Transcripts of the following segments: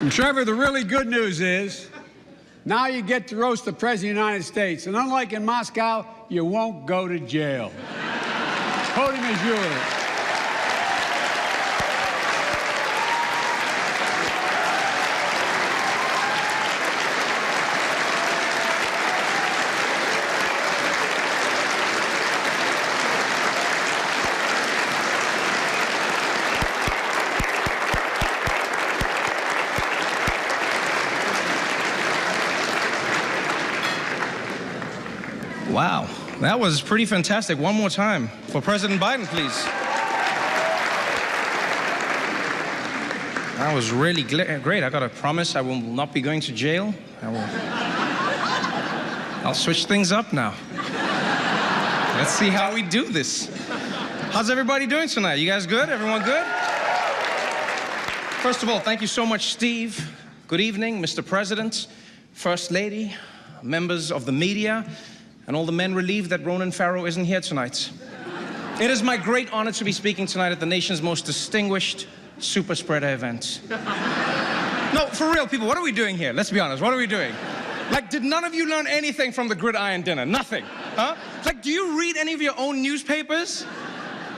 And Trevor, the really good news is now you get to roast the President of the United States. And unlike in Moscow, you won't go to jail. Podium is yours. Wow, that was pretty fantastic. One more time for President Biden, please. That was really great. I got to promise I will not be going to jail. I'll switch things up now. Let's see how we do this. How's everybody doing tonight? You guys good? Everyone good? First of all, thank you so much, Steve. Good evening, Mr. President, First Lady, members of the media, and all the men relieved that Ronan Farrow isn't here tonight. It is my great honor to be speaking tonight at the nation's most distinguished super spreader event. No, for real, people, what are we doing here? Let's be honest, what are we doing? Like, did none of you learn anything from the gridiron dinner? Nothing, huh? Like, do you read any of your own newspapers?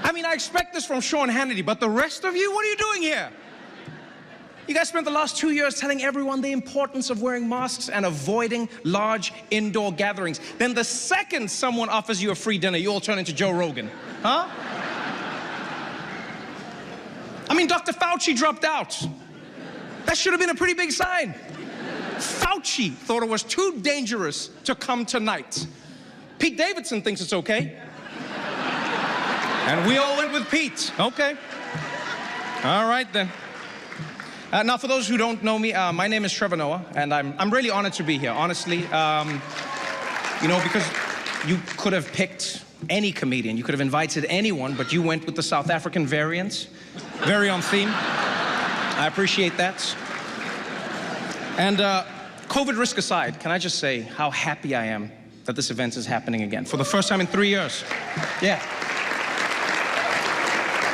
I mean, I expect this from Sean Hannity, but the rest of you, what are you doing here? You guys spent the last 2 years telling everyone the importance of wearing masks and avoiding large indoor gatherings. Then the second someone offers you a free dinner, you all turn into Joe Rogan, huh? I mean, Dr. Fauci dropped out. That should have been a pretty big sign. Fauci thought it was too dangerous to come tonight. Pete Davidson thinks it's okay. And we all went with Pete. Okay. All right, then. Now, for those who don't know me, my name is Trevor Noah, and I'm really honored to be here, honestly. You know, because you could have picked any comedian, you could have invited anyone, but you went with the South African variant. Very on theme. I appreciate that. And COVID risk aside, can I just say how happy I am that this event is happening again for the first time in 3 years. Yeah.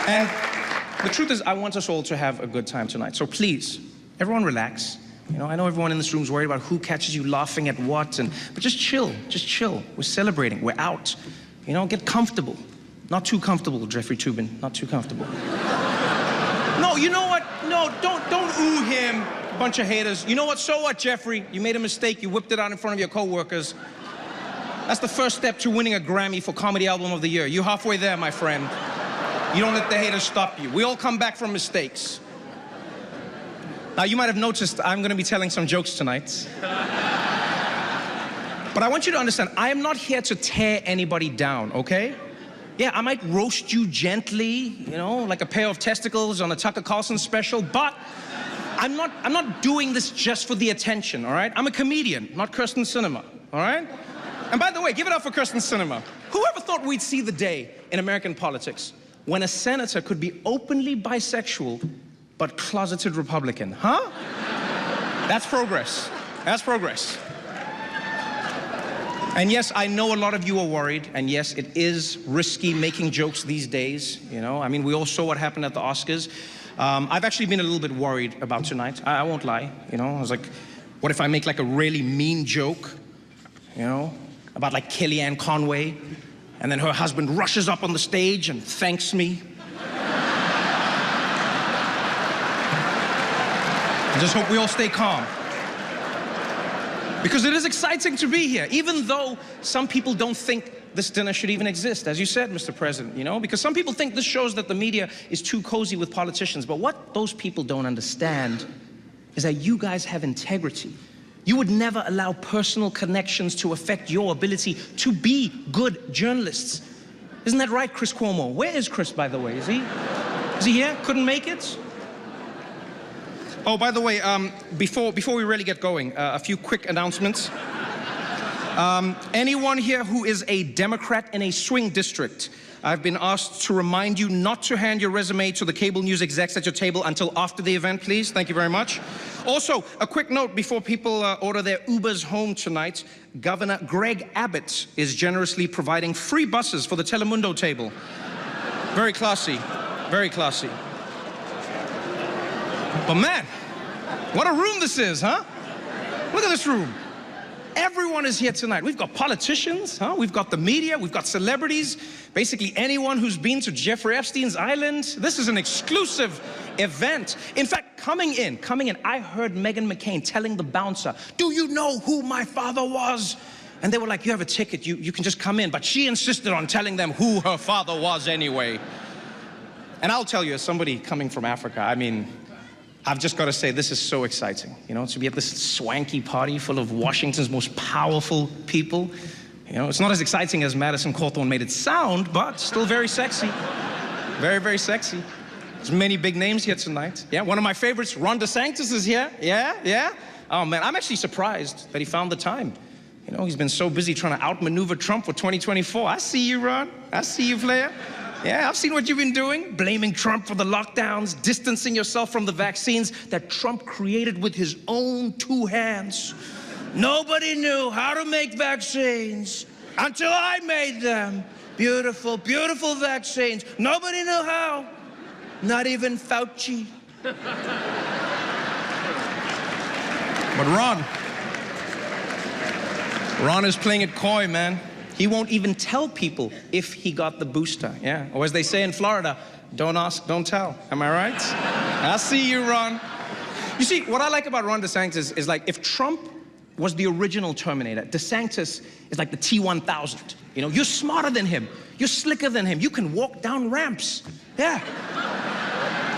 And the truth is, I want us all to have a good time tonight. So please, everyone relax. You know, I know everyone in this room is worried about who catches you laughing at what, but just chill, just chill. We're celebrating, we're out. You know, get comfortable. Not too comfortable, Jeffrey Toobin, not too comfortable. No, you know what? No, don't ooh him, bunch of haters. You know what, so what, Jeffrey? You made a mistake, you whipped it out in front of your coworkers. That's the first step to winning a Grammy for Comedy Album of the Year. You're halfway there, my friend. You don't let the haters stop you. We all come back from mistakes. Now, you might have noticed I'm going to be telling some jokes tonight. But I want you to understand, I am not here to tear anybody down, okay? Yeah, I might roast you gently, you know, like a pair of testicles on a Tucker Carlson special, but I'm not doing this just for the attention, all right? I'm a comedian, not Kirsten Sinema, all right? And by the way, give it up for Kirsten Sinema. Whoever thought we'd see the day in American politics when a senator could be openly bisexual, but closeted Republican, huh? That's progress. That's progress. And yes, I know a lot of you are worried, and yes, it is risky making jokes these days, you know? I mean, we all saw what happened at the Oscars. I've actually been a little bit worried about tonight. I won't lie, you know? I was like, what if I make like a really mean joke, you know, about like Kellyanne Conway? And then her husband rushes up on the stage and thanks me. I just hope we all stay calm. Because it is exciting to be here, even though some people don't think this dinner should even exist, as you said, Mr. President, you know? Because some people think this shows that the media is too cozy with politicians. But what those people don't understand is that you guys have integrity. You would never allow personal connections to affect your ability to be good journalists. Isn't that right, Chris Cuomo? Where is Chris, by the way? Is he here? Couldn't make it? Oh, by the way, before we really get going, a few quick announcements. Anyone here who is a Democrat in a swing district, I've been asked to remind you not to hand your resume to the cable news execs at your table until after the event, please. Thank you very much. Also, a quick note before people order their Ubers home tonight. Governor Greg Abbott is generously providing free buses for the Telemundo table. Very classy, very classy. But man, What a room this is, huh? Look at this room. Everyone is here tonight. We've got politicians, huh? We've got the media, we've got celebrities, basically anyone who's been to Jeffrey Epstein's island. This is an exclusive event. In fact, coming in, I heard Meghan McCain telling the bouncer, "Do you know who my father was?" And they were like, "You have a ticket, you can just come in." But she insisted on telling them who her father was anyway. And I'll tell you, as somebody coming from Africa, I mean, I've just got to say, this is so exciting, you know, to be at this swanky party full of Washington's most powerful people. You know, it's not as exciting as Madison Cawthorn made it sound, but still very sexy. Very, very sexy. There's many big names here tonight. Yeah, one of my favorites, Ron DeSantis, is here. Yeah. Oh, man, I'm actually surprised that he found the time. You know, he's been so busy trying to outmaneuver Trump for 2024. I see you, Ron. I see you, player. Yeah, I've seen what you've been doing, blaming Trump for the lockdowns, distancing yourself from the vaccines that Trump created with his own 2 hands. Nobody knew how to make vaccines until I made them. Beautiful, beautiful vaccines. Nobody knew how. Not even Fauci. But Ron is playing it coy, man. He won't even tell people if he got the booster, yeah? Or as they say in Florida, don't ask, don't tell. Am I right? I see you, Ron. You see, what I like about Ron DeSantis is like, if Trump was the original Terminator, DeSantis is like the T-1000. You know, you're smarter than him. You're slicker than him. You can walk down ramps. Yeah.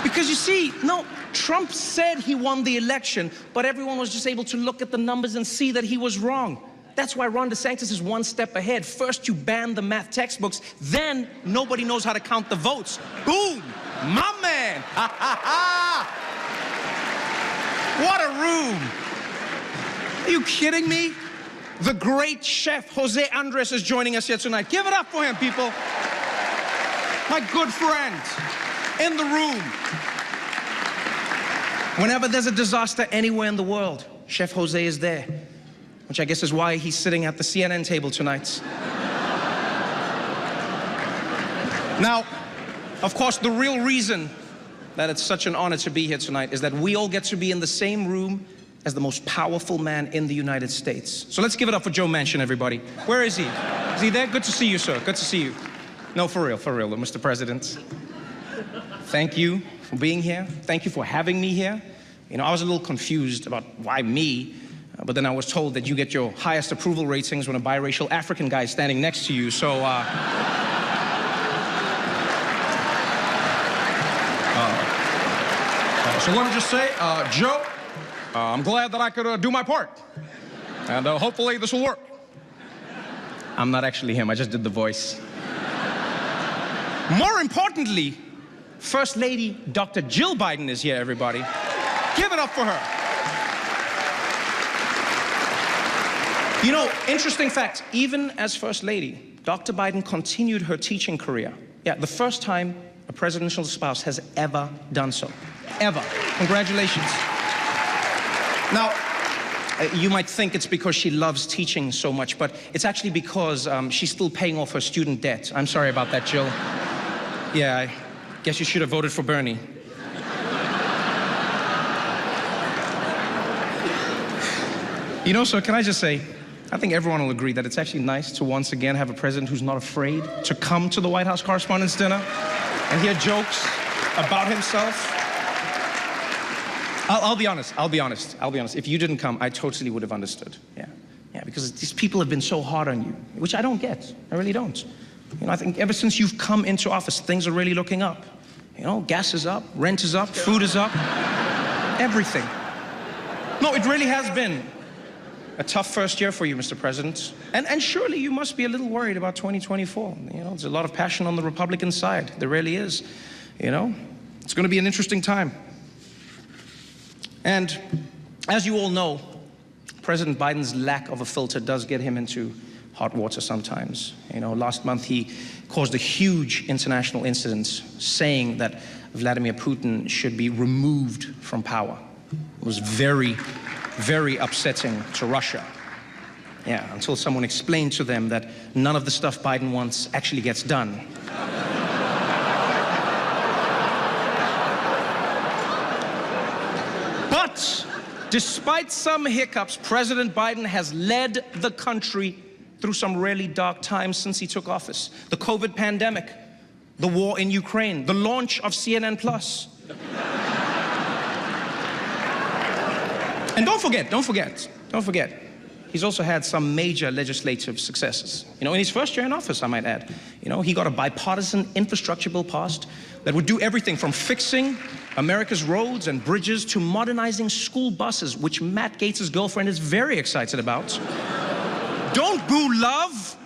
Because you see, no, Trump said he won the election, but everyone was just able to look at the numbers and see that he was wrong. That's why Ron DeSantis is one step ahead. First, you ban the math textbooks, then nobody knows how to count the votes. Boom! My man! Ha ha ha! What a room! Are you kidding me? The great chef Jose Andres is joining us here tonight. Give it up for him, people. My good friend in the room. Whenever there's a disaster anywhere in the world, Chef Jose is there. Which I guess is why he's sitting at the CNN table tonight. Now, of course, the real reason that it's such an honor to be here tonight is that we all get to be in the same room as the most powerful man in the United States. So let's give it up for Joe Manchin, everybody. Where is he? Is he there? Good to see you, sir. Good to see you. No, for real, Mr. President. Thank you for being here. Thank you for having me here. You know, I was a little confused about why me. But then I was told that you get your highest approval ratings when a biracial African guy is standing next to you, so, So let me just say, Joe, I'm glad that I could do my part. And hopefully this will work. I'm not actually him, I just did the voice. More importantly, First Lady Dr. Jill Biden is here, everybody. Give it up for her. You know, interesting fact, even as First Lady, Dr. Biden continued her teaching career. Yeah, the first time a presidential spouse has ever done so. Ever. Congratulations. Now, you might think it's because she loves teaching so much, but it's actually because she's still paying off her student debt. I'm sorry about that, Jill. Yeah, I guess you should have voted for Bernie. You know, so can I just say, I think everyone will agree that it's actually nice to once again have a president who's not afraid to come to the White House Correspondents Dinner and hear jokes about himself. I'll be honest. If you didn't come, I totally would have understood. Yeah, because these people have been so hard on you, which I don't get. I really don't. You know, I think ever since you've come into office, things are really looking up. You know, gas is up, rent is up, food is up, everything. No, it really has been a tough first year for you, Mr. President. And surely you must be a little worried about 2024. You know, there's a lot of passion on the Republican side. There really is. You know, it's going to be an interesting time. And as you all know, President Biden's lack of a filter does get him into hot water sometimes. You know, last month he caused a huge international incident saying that Vladimir Putin should be removed from power. It was very, very upsetting to Russia. Yeah, until someone explained to them that none of the stuff Biden wants actually gets done. But Despite some hiccups, President Biden has led the country through some really dark times since he took office. The COVID pandemic, the war in Ukraine, the launch of CNN+. And don't forget, he's also had some major legislative successes. You know, in his first year in office, I might add, you know, he got a bipartisan infrastructure bill passed that would do everything from fixing America's roads and bridges to modernizing school buses, which Matt Gaetz' girlfriend is very excited about. Don't boo love.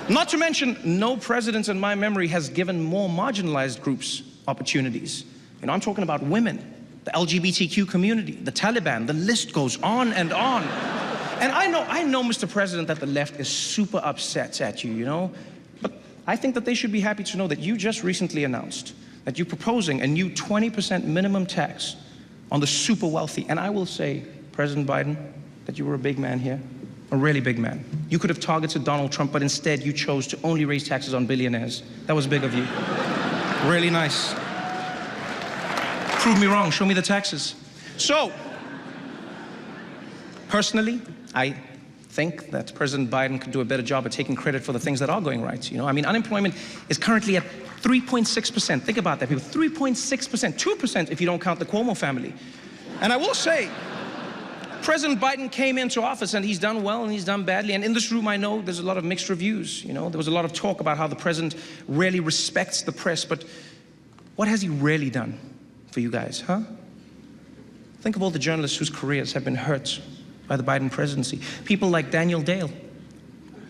Not to mention, no president in my memory has given more marginalized groups opportunities. You know, I'm talking about women, the LGBTQ community, the Taliban, the list goes on and on. And I know, Mr. President, that the left is super upset at you, you know? But I think that they should be happy to know that you just recently announced that you're proposing a new 20% minimum tax on the super wealthy. And I will say, President Biden, that you were a big man here, a really big man. You could have targeted Donald Trump, but instead you chose to only raise taxes on billionaires. That was big of you. Really nice. Prove me wrong, show me the taxes. So, personally, I think that President Biden could do a better job at taking credit for the things that are going right. You know, I mean, unemployment is currently at 3.6%. Think about that, people. 3.6%, 2% if you don't count the Cuomo family. And I will say, President Biden came into office and he's done well and he's done badly. And in this room, I know there's a lot of mixed reviews. You know, there was a lot of talk about how the president really respects the press. But what has he really done for you guys, huh? Think of all the journalists whose careers have been hurt by the Biden presidency. People like Daniel Dale.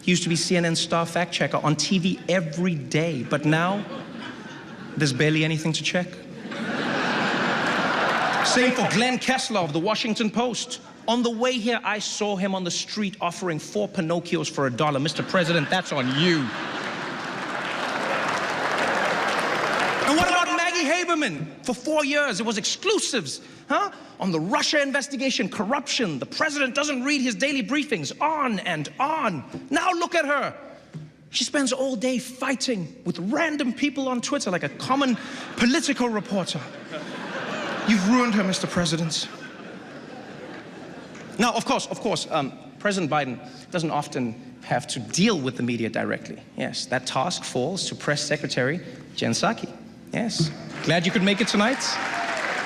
He used to be CNN's star fact checker on TV every day, but now there's barely anything to check. Same for Glenn Kessler of the Washington Post. On the way here, I saw him on the street offering 4 Pinocchios for $1. Mr. President, that's on you. And what about Maggie Haberman? For 4 years, it was exclusives, huh? On the Russia investigation, corruption. The president doesn't read his daily briefings, on and on. Now look at her. She spends all day fighting with random people on Twitter like a common political reporter. You've ruined her, Mr. President. Now, of course, President Biden doesn't often have to deal with the media directly. Yes, that task falls to Press Secretary Jen Psaki. Yes, glad you could make it tonight.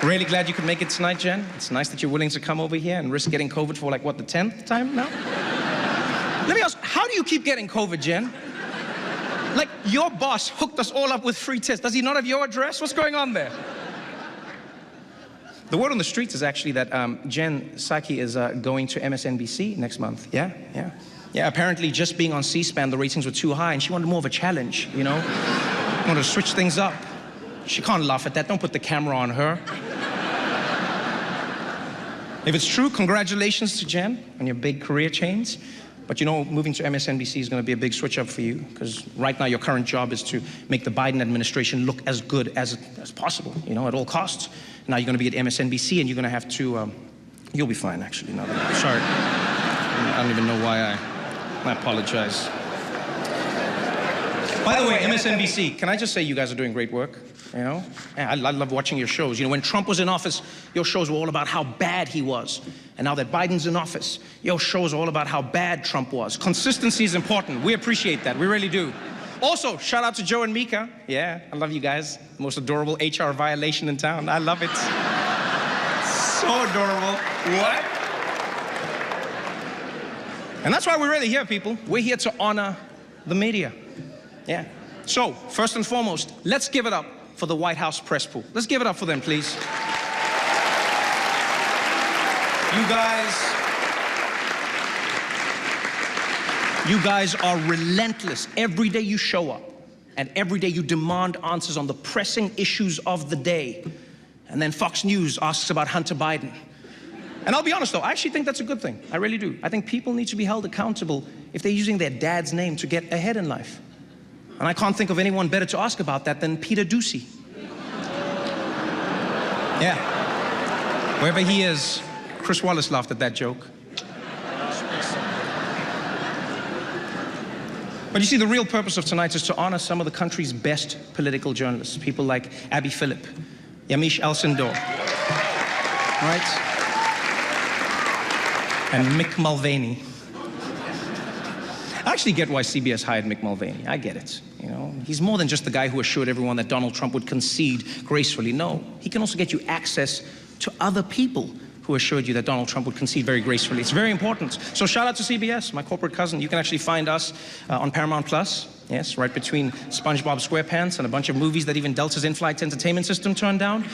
Really glad you could make it tonight, Jen. It's nice that you're willing to come over here and risk getting COVID for like, what, the 10th time now? Let me ask, how do you keep getting COVID, Jen? Like, your boss hooked us all up with free tests. Does he not have your address? What's going on there? The word on the streets is actually that Jen Psaki is going to MSNBC next month. Yeah, apparently just being on C-SPAN, the ratings were too high, and she wanted more of a challenge, you know? Wanted to switch things up. She can't laugh at that. Don't put the camera on her. If it's true, congratulations to Jen on your big career change. But you know, moving to MSNBC is going to be a big switch up for you, because right now your current job is to make the Biden administration look as good as possible, you know, at all costs. Now you're going to be at MSNBC and you're going to have to, you'll be fine, actually. No, sorry. I don't even know why I apologize. By the way, MSNBC, can I just say you guys are doing great work, you know? Yeah, I love watching your shows. You know, when Trump was in office, your shows were all about how bad he was. And now that Biden's in office, your shows are all about how bad Trump was. Consistency is important. We appreciate that. We really do. Also, shout out to Joe and Mika. Yeah, I love you guys. The most adorable HR violation in town. I love it. So adorable. What? And that's why we're really here, people. We're here to honor the media. Yeah. So, first and foremost, let's give it up for the White House press pool. Let's give it up for them, please. You guys are relentless. Every day you show up, and every day you demand answers on the pressing issues of the day. And then Fox News asks about Hunter Biden. And I'll be honest though, I actually think that's a good thing. I really do. I think people need to be held accountable if they're using their dad's name to get ahead in life. And I can't think of anyone better to ask about that than Peter Doocy. Yeah. Wherever he is, Chris Wallace laughed at that joke. But you see, the real purpose of tonight is to honor some of the country's best political journalists, people like Abby Phillip, Yamiche Alcindor. right? And Mick Mulvaney. I actually get why CBS hired Mick Mulvaney. I get it. You know, he's more than just the guy who assured everyone that Donald Trump would concede gracefully. No, he can also get you access to other people who assured you that Donald Trump would concede very gracefully. It's very important. So shout out to CBS, my corporate cousin. You can actually find us on Paramount Plus. Yes, right between SpongeBob SquarePants and a bunch of movies that even Delta's in-flight entertainment system turned down.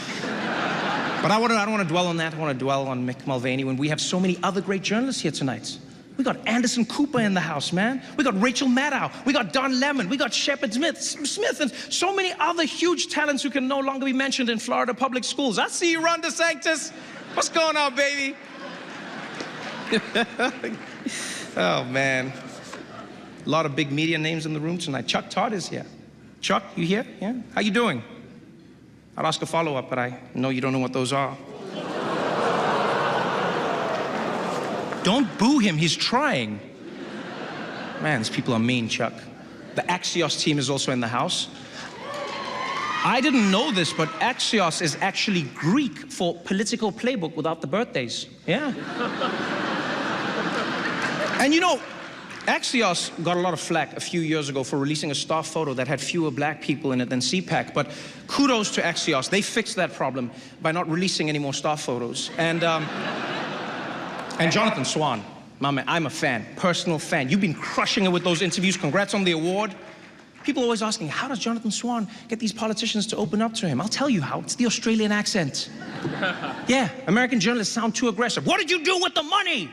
But I don't want to dwell on that. I want to dwell on Mick Mulvaney when we have so many other great journalists here tonight. We got Anderson Cooper in the house, man. We got Rachel Maddow. We got Don Lemon. We got Shepard Smith, and so many other huge talents who can no longer be mentioned in Florida public schools. I see you, Ron DeSantis. What's going on, baby? Oh, man. A lot of big media names in the room tonight. Chuck Todd is here. Chuck, you here? Yeah? How you doing? I'll ask a follow-up, but I know you don't know what those are. Don't boo him, he's trying. Man, these people are mean, Chuck. The Axios team is also in the house. I didn't know this, but Axios is actually Greek for political playbook without the birthdays. Yeah. And you know, Axios got a lot of flack a few years ago for releasing a staff photo that had fewer black people in it than CPAC, but kudos to Axios. They fixed that problem by not releasing any more staff photos. And Jonathan Swan, my man, I'm a fan, personal fan. You've been crushing it with those interviews. Congrats on the award. People are always asking, how does Jonathan Swan get these politicians to open up to him? I'll tell you how, it's the Australian accent. Yeah, American journalists sound too aggressive. What did you do with the money?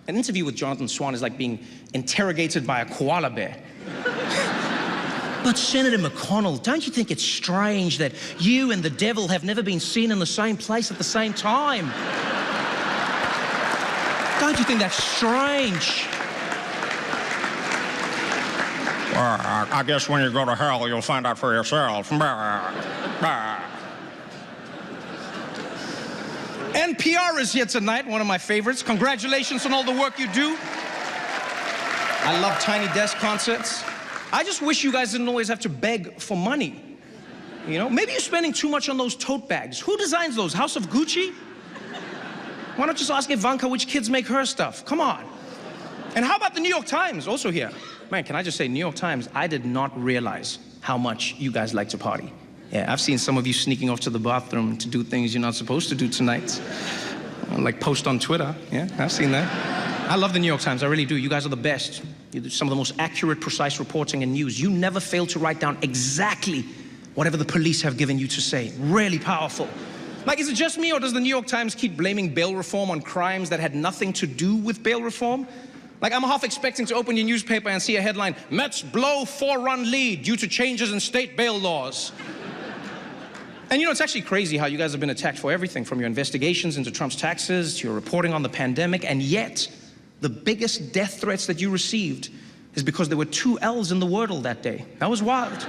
An interview with Jonathan Swan is like being interrogated by a koala bear. But Senator McConnell, don't you think it's strange that you and the devil have never been seen in the same place at the same time? Don't you think that's strange? Well, I guess when you go to hell, you'll find out for yourself. NPR is here tonight, one of my favorites. Congratulations on all the work you do. I love Tiny Desk concerts. I just wish you guys didn't always have to beg for money. You know, maybe you're spending too much on those tote bags. Who designs those? House of Gucci? Why not just ask Ivanka which kids make her stuff? Come on. And how about the New York Times, also here? Man, can I just say, New York Times, I did not realize how much you guys like to party. Yeah, I've seen some of you sneaking off to the bathroom to do things you're not supposed to do tonight. Like post on Twitter. Yeah, I've seen that. I love the New York Times, I really do. You guys are the best. You do some of the most accurate, precise reporting and news. You never fail to write down exactly whatever the police have given you to say. Really powerful. Like, is it just me, or does the New York Times keep blaming bail reform on crimes that had nothing to do with bail reform? Like, I'm half expecting to open your newspaper and see a headline, Mets blow 4-run lead due to changes in state bail laws. And you know, it's actually crazy how you guys have been attacked for everything, from your investigations into Trump's taxes to your reporting on the pandemic, and yet the biggest death threats that you received is because there were 2 L's in the Wordle that day. That was wild.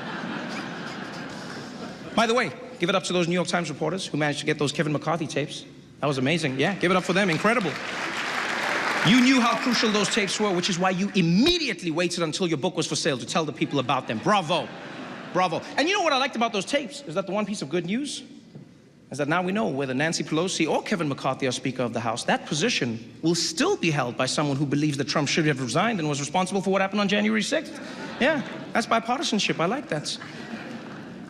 By the way, give it up to those New York Times reporters who managed to get those Kevin McCarthy tapes. That was amazing. Yeah, give it up for them. Incredible. You knew how crucial those tapes were, which is why you immediately waited until your book was for sale to tell the people about them. Bravo. Bravo. And you know what I liked about those tapes? Is that the one piece of good news? Is that now we know whether Nancy Pelosi or Kevin McCarthy are Speaker of the House, that position will still be held by someone who believes that Trump should have resigned and was responsible for what happened on January 6th. Yeah, that's bipartisanship. I like that.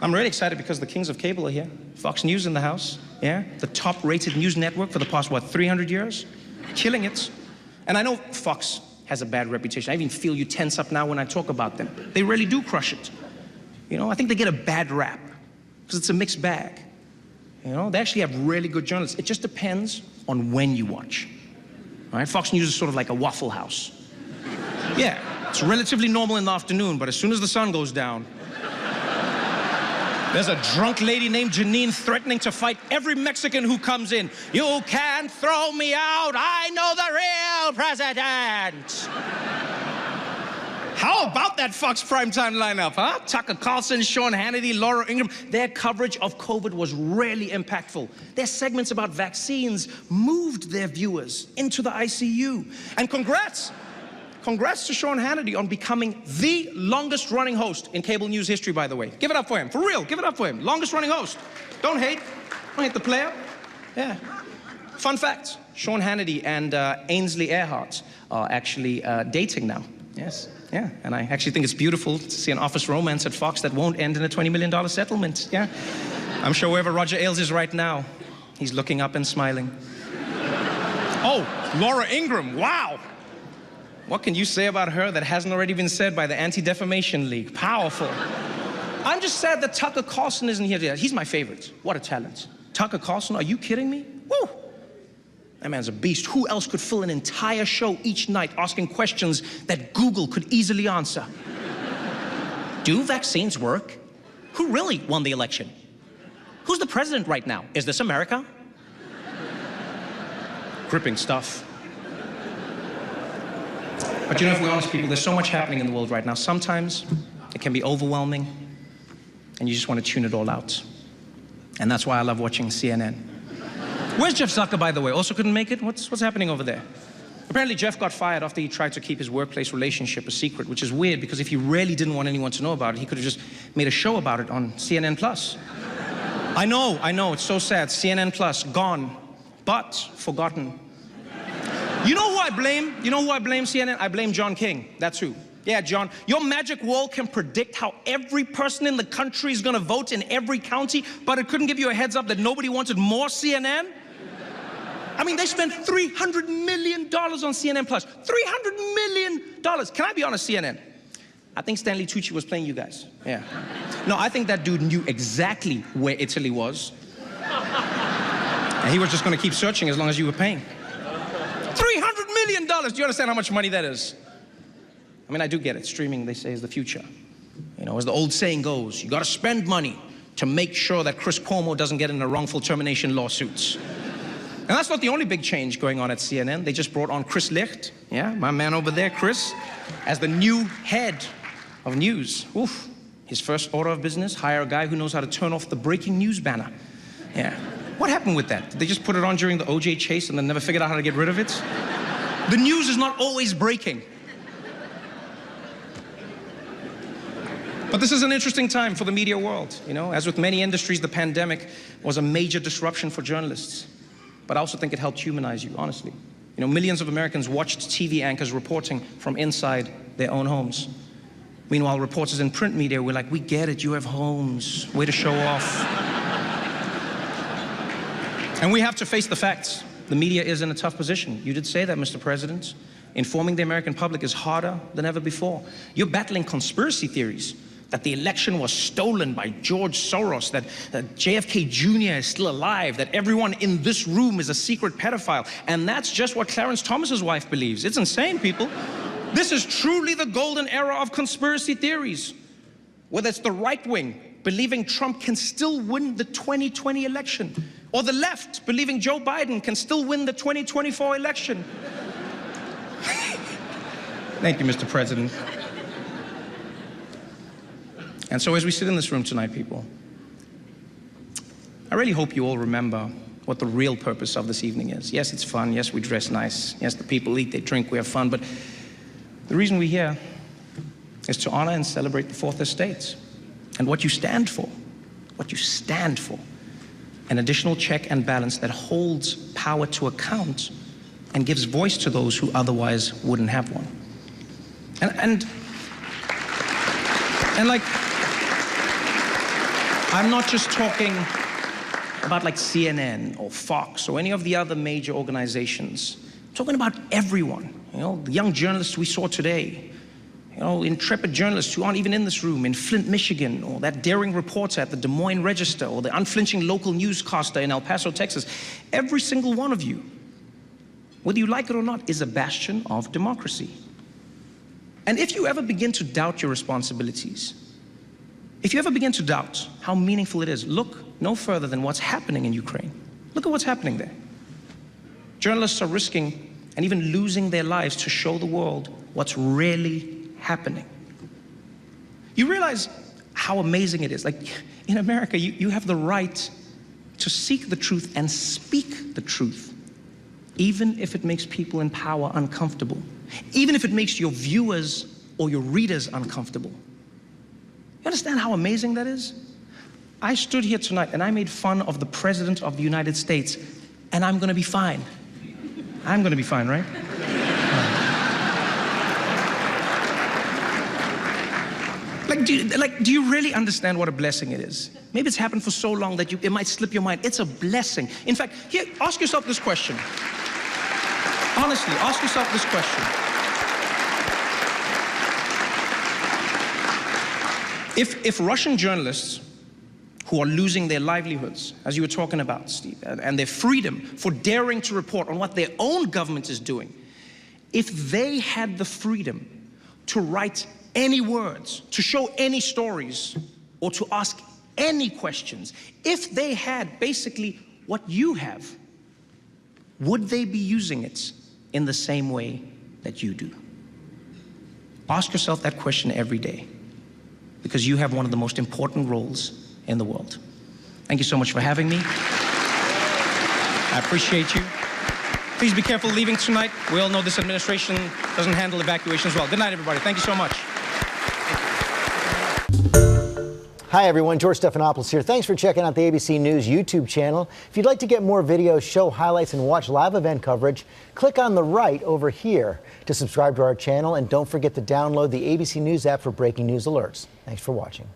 I'm really excited because the kings of cable are here. Fox News in the house. Yeah, the top-rated news network for the past, what, 300 years? Killing it. And I know Fox has a bad reputation. I even feel you tense up now when I talk about them. They really do crush it. You know, I think they get a bad rap because it's a mixed bag. You know, they actually have really good journalists. It just depends on when you watch. All right, Fox News is sort of like a Waffle House. Yeah, it's relatively normal in the afternoon, but as soon as the sun goes down, there's a drunk lady named Janine threatening to fight every Mexican who comes in. You can't throw me out. I know the real president. How about that Fox primetime lineup, huh? Tucker Carlson, Sean Hannity, Laura Ingraham. Their coverage of COVID was really impactful. Their segments about vaccines moved their viewers into the ICU. And congrats to Sean Hannity on becoming the longest running host in cable news history, by the way. Give it up for him, for real, give it up for him. Longest running host. Don't hate the player. Yeah. Fun fact, Sean Hannity and Ainsley Earhart are actually dating now. Yes, yeah. And I actually think it's beautiful to see an office romance at Fox that won't end in a $20 million settlement. Yeah. I'm sure wherever Roger Ailes is right now, he's looking up and smiling. Oh, Laura Ingraham, wow. What can you say about her that hasn't already been said by the Anti-Defamation League? Powerful. I'm just sad that Tucker Carlson isn't here today. He's my favorite. What a talent. Tucker Carlson, are you kidding me? Woo! That man's a beast. Who else could fill an entire show each night asking questions that Google could easily answer? Do vaccines work? Who really won the election? Who's the president right now? Is this America? Gripping stuff. But you know, if we're honest people, there's so much happening in the world right now. Sometimes it can be overwhelming and you just want to tune it all out. And that's why I love watching CNN. Where's Jeff Zucker, by the way? Also couldn't make it? What's happening over there? Apparently Jeff got fired after he tried to keep his workplace relationship a secret, which is weird because if he really didn't want anyone to know about it, he could have just made a show about it on CNN+. I know, it's so sad. CNN+, gone, but forgotten. You know who I blame? You know who I blame, CNN? I blame John King. That's who. Yeah, John, your magic wall can predict how every person in the country is gonna vote in every county, but it couldn't give you a heads up that nobody wanted more CNN? I mean, they spent $300 million on CNN+. $300 million. Can I be honest, CNN? I think Stanley Tucci was playing you guys. Yeah. No, I think that dude knew exactly where Italy was. And he was just gonna keep searching as long as you were paying. $300 million! Do you understand how much money that is? I mean, I do get it. Streaming, they say, is the future. You know, as the old saying goes, you gotta spend money to make sure that Chris Cuomo doesn't get into wrongful termination lawsuits. And that's not the only big change going on at CNN. They just brought on Chris Licht, yeah, my man over there, Chris, as the new head of news. Oof. His first order of business, hire a guy who knows how to turn off the breaking news banner. Yeah. What happened with that? Did they just put it on during the OJ chase and then never figured out how to get rid of it? The news is not always breaking. But this is an interesting time for the media world. You know, as with many industries, the pandemic was a major disruption for journalists. But I also think it helped humanize you, honestly. You know, millions of Americans watched TV anchors reporting from inside their own homes. Meanwhile, reporters in print media were like, we get it, you have homes, way to show off. And we have to face the facts. The media is in a tough position. You did say that, Mr. President. Informing the American public is harder than ever before. You're battling conspiracy theories that the election was stolen by George Soros, that JFK Jr. is still alive, that everyone in this room is a secret pedophile. And that's just what Clarence Thomas's wife believes. It's insane, people. This is truly the golden era of conspiracy theories. Whether it's the right wing believing Trump can still win the 2020 election, or the left believing Joe Biden can still win the 2024 election. Thank you, Mr. President. And so as we sit in this room tonight, people, I really hope you all remember what the real purpose of this evening is. Yes, it's fun. Yes, we dress nice. Yes, the people eat, they drink, we have fun. But the reason we're here is to honor and celebrate the Fourth Estate and what you stand for. What you stand for. An additional check and balance that holds power to account and gives voice to those who otherwise wouldn't have one. And like, I'm not just talking about like CNN or Fox or any of the other major organizations. I'm talking about everyone. You know, the young journalists we saw today, you know, intrepid journalists who aren't even in this room in Flint, Michigan, or that daring reporter at the Des Moines Register, or the unflinching local newscaster in El Paso, Texas. Every single one of you, whether you like it or not, is a bastion of democracy. And if you ever begin to doubt your responsibilities, if you ever begin to doubt how meaningful it is, look no further than what's happening in Ukraine. Look at what's happening there. Journalists are risking and even losing their lives to show the world what's really happening. You realize how amazing it is. Like, in America, you have the right to seek the truth and speak the truth, even if it makes people in power uncomfortable, even if it makes your viewers or your readers uncomfortable. You understand how amazing that is? I stood here tonight and I made fun of the President of the United States and I'm going to be fine. I'm going to be fine, right? Do you really understand what a blessing it is? Maybe it's happened for so long that it might slip your mind. It's a blessing. In fact, here, ask yourself this question. Honestly, ask yourself this question. If Russian journalists who are losing their livelihoods, as you were talking about, Steve, and their freedom for daring to report on what their own government is doing, if they had the freedom to write any words, to show any stories, or to ask any questions, if they had basically what you have, would they be using it in the same way that you do? Ask yourself that question every day, because you have one of the most important roles in the world. Thank you so much for having me. I appreciate you. Please be careful leaving tonight. We all know this administration doesn't handle evacuations well. Good night, everybody. Thank you so much. Hi, everyone. George Stephanopoulos here. Thanks for checking out the ABC News YouTube channel. If you'd like to get more videos, show highlights, and watch live event coverage, click on the right over here to subscribe to our channel. And don't forget to download the ABC News app for breaking news alerts. Thanks for watching.